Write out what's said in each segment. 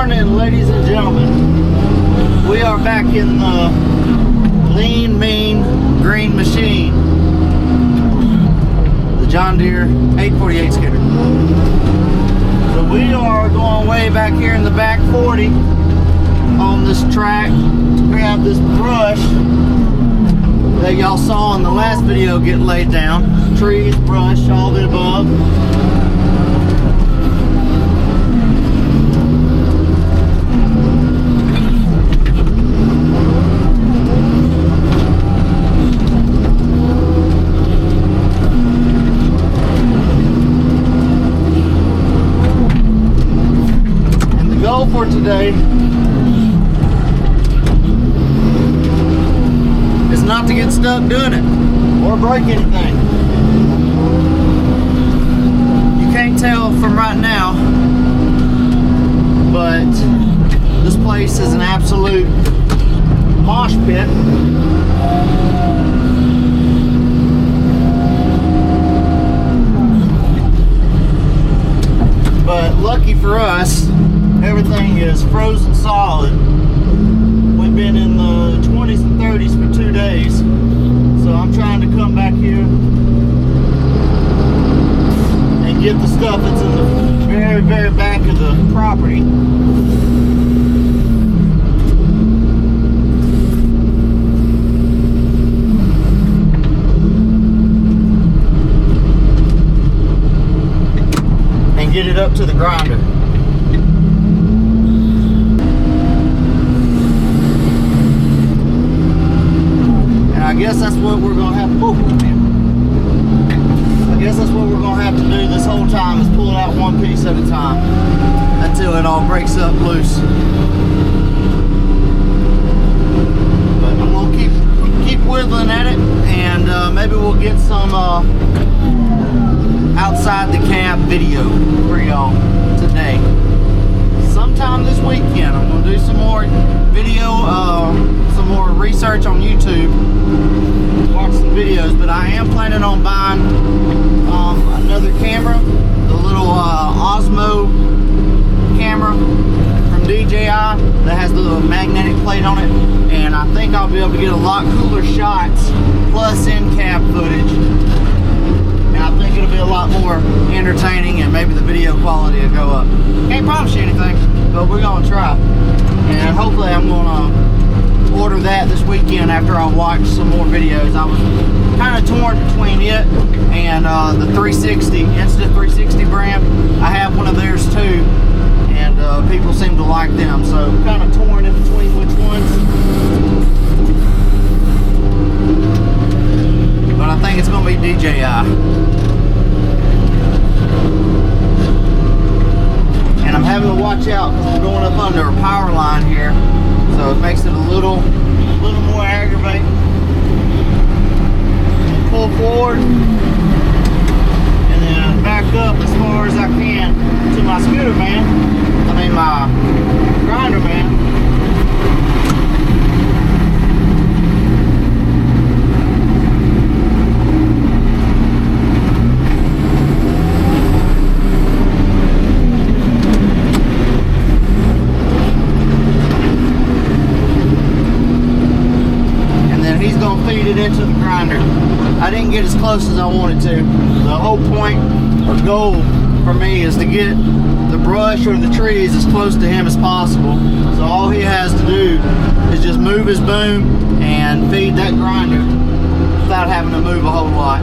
morning, ladies and gentlemen. We are back in the lean, mean green machine, the John Deere 848 skidder. So we are going way back here in the back 40 on this track to grab this brush that y'all saw in the last video get laid down. Trees, brush, all the above. For today is not to get stuck doing it or break anything. You can't tell from right now, but this place is an absolute mosh pit. But lucky for us, everything is frozen solid. We've been in the 20s and 30s for 2 days. So I'm trying to come back here and get the stuff that's in the very, very back of the property. And get it up to the grinder. I guess that's what we're gonna have. I guess that's what we're gonna have to do this whole time, is pull it out one piece at a time until it all breaks up loose. But I'm gonna keep whittling at it, and maybe we'll get some outside the cab video for y'all today. Sometime this weekend, I'm gonna do some more video, some more research on YouTube, watch some videos, but I am planning on buying another camera, the little Osmo camera from DJI that has the little magnetic plate on it, and I think I'll be able to get a lot cooler shots plus in-cab footage, and I think it'll be a lot more entertaining, and maybe the video quality will go up. Can't promise you anything, but we're gonna try, and hopefully I'm gonna order that this weekend after I watch some more videos. I was kind of torn between it and the 360 Insta 360 brand. I have one of theirs too, and people seem to like them, so kind of torn in between which ones. But I think it's gonna be DJI. And I'm having to watch out because we're going up under a power line here, so it makes it a little more aggravating. Pull forward and then back up as far as I can to my scooter man. I mean my grinder man. Feed it into the grinder. I didn't get as close as I wanted to. The whole point or goal for me is to get the brush or the trees as close to him as possible. So all he has to do is just move his boom and feed that grinder without having to move a whole lot.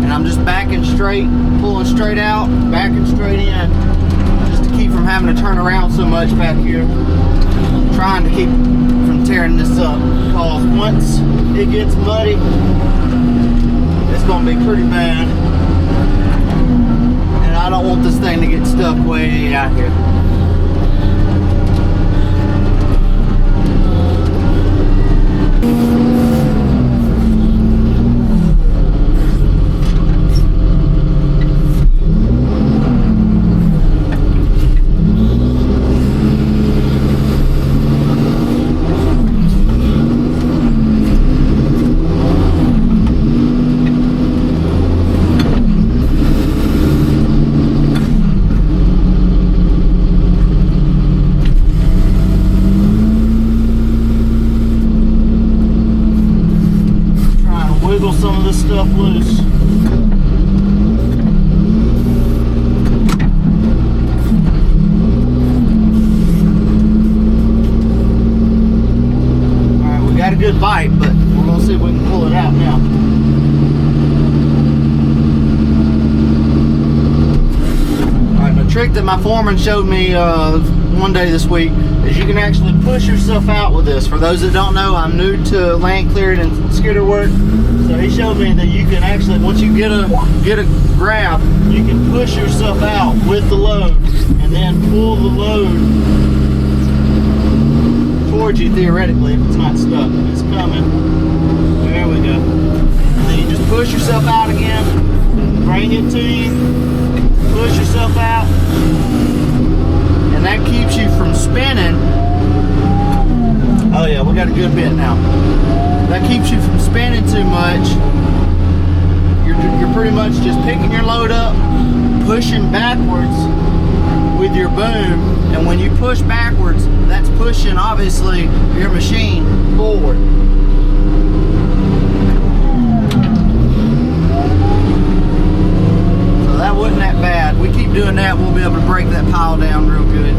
And I'm just backing straight, pulling straight out, backing straight in, keep from having to turn around so much back here. I'm trying to keep from tearing this up, because once it gets muddy, it's going to be pretty bad, and I don't want this thing to get stuck way out here. this stuff loose. Alright, we got a good bite, but we're going to see if we can pull it out now. Alright, the trick that my foreman showed me one day this week is you can actually push yourself out with this. For those that don't know, I'm new to land clearing and skidder work, so he showed me that you can actually, once you get a grab, you can push yourself out with the load and then pull the load towards you theoretically if it's not stuck. It's coming. There we go. And then you just push yourself out again, bring it to you, push yourself out, and that keeps you from spinning. Oh yeah, we got a good bit now. That keeps you from spinning too much. You're pretty much just picking your load up, pushing backwards with your boom, and when you push backwards, that's pushing obviously your machine forward. So that wasn't that bad. We keep doing that, we'll be able to break that pile down real good.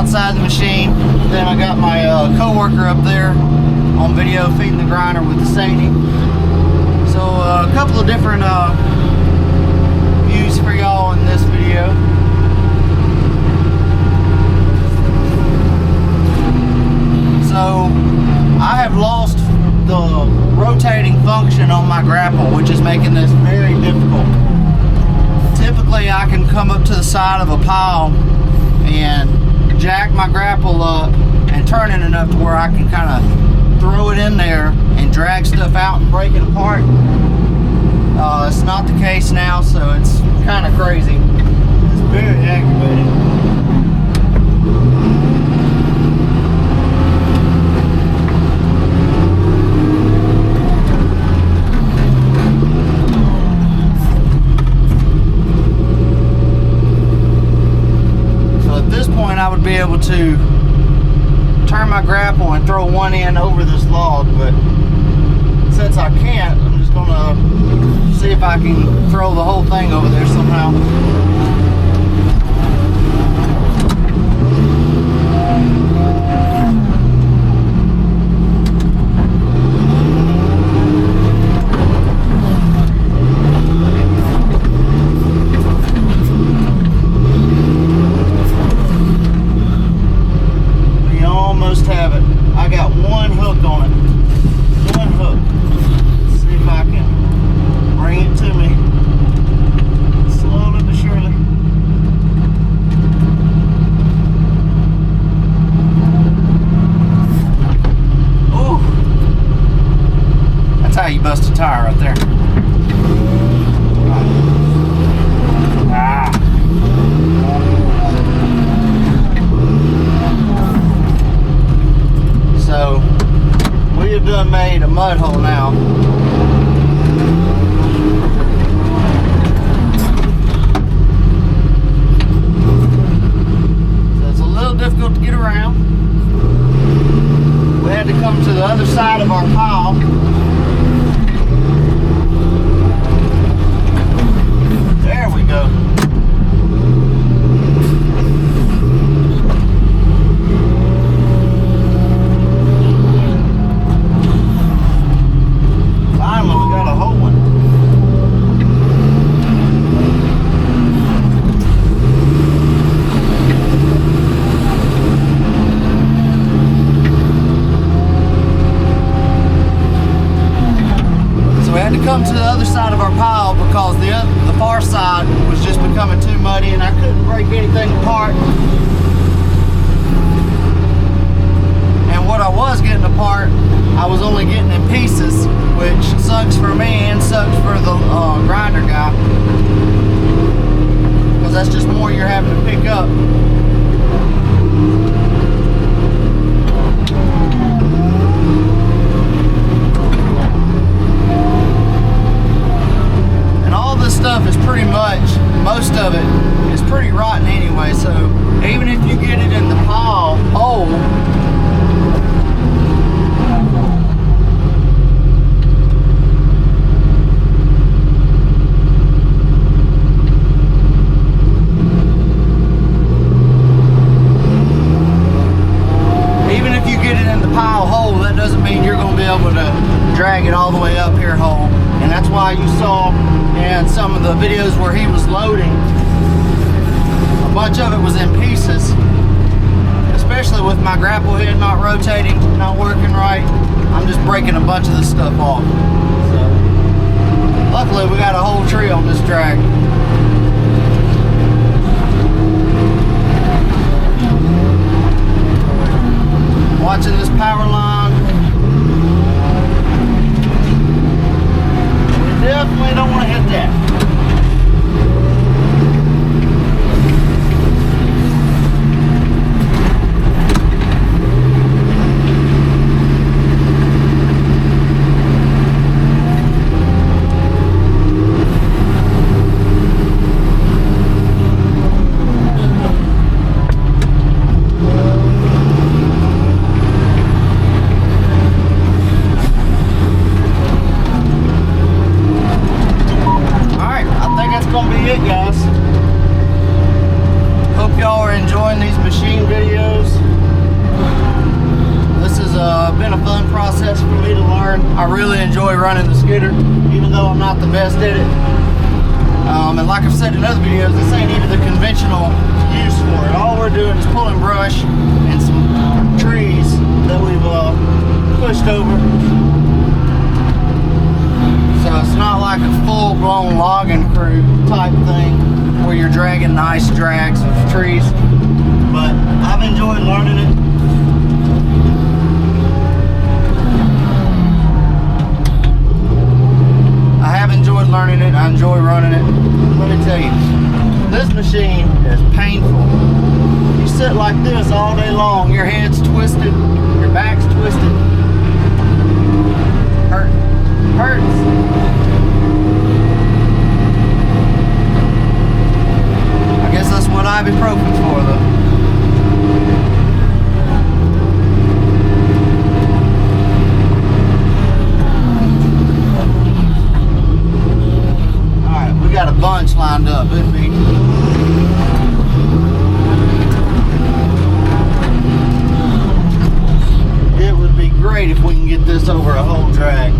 outside the machine. Then I got my co-worker up there on video feeding the grinder with the Sadie. So a couple of different views for y'all in this video. So I have lost the rotating function on my grapple, which is making this very difficult. Typically I can come up to the side of a pile and jack my grapple up and turn it enough to where I can kind of throw it in there and drag stuff out and break it apart. It's not the case now, so it's kind of crazy. It's very aggravating. I would be able to turn my grapple and throw one end over this log, but since I can't, I'm just gonna see if I can throw the whole thing over there somehow. Have it. I got one hook on it. One hook. Let's see if I can bring it to me. Slowly but surely. Ooh. That's how you bust a tire right there. Ah. So we have done made a mud hole now. So it's a little difficult to get around. We had to come to the other side of our pile. There we go. Come to the other side of our pile because the far side was just becoming too muddy and I couldn't break anything apart. And what I was getting apart, I was only getting in pieces, which sucks for me and sucks for the grinder guy, because that's just more you're having to pick up. Stuff is pretty much, most of it is pretty rotten anyway, so even if you get it in the pile whole, that doesn't mean you're going to be able to drag it all the way up here whole. And that's why you saw in some of the videos where he was loading, a bunch of it was in pieces, especially with my grapple head not rotating, not working right. I'm just breaking a bunch of this stuff off. So luckily we got a whole tree on this track. Watching this power line. We definitely don't want to hit that. I really enjoy running the skidder, even though I'm not the best at it. And like I've said in other videos, this ain't even the conventional use for it. All we're doing is pulling brush and some trees that we've pushed over. So it's not like a full-blown logging crew type thing where you're dragging nice drags of trees. But I've enjoyed learning it. I have enjoyed learning it. I enjoy running it. Let me tell you, this machine is painful. You sit like this all day long, your head's twisted, your back's twisted. Hurts. I guess that's what ibuprofen's for, though. We got a bunch lined up. It would be great if we can get this over a whole drag.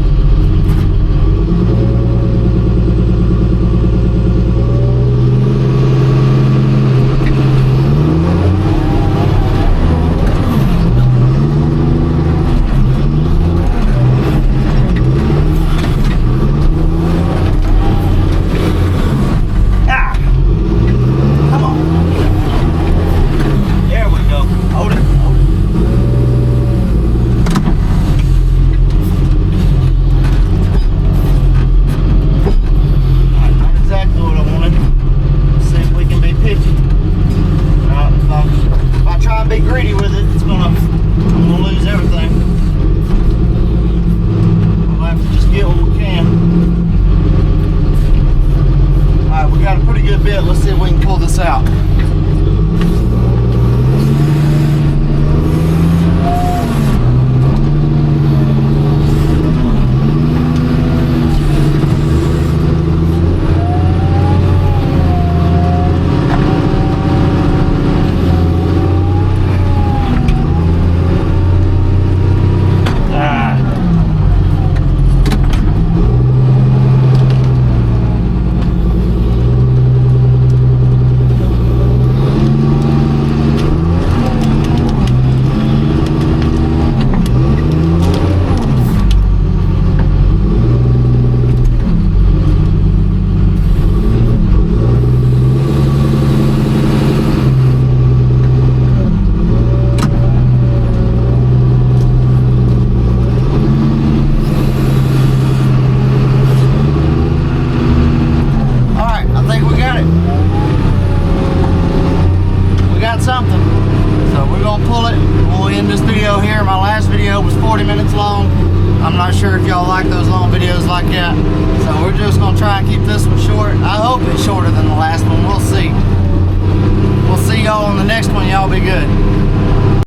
Let's see if we can pull this out. Something. So we're gonna pull it. We'll end this video here. My last video was 40 minutes long. I'm not sure if y'all like those long videos like that. So we're just gonna try and keep this one short. I hope it's shorter than the last one. We'll see. We'll see y'all on the next one. Y'all be good.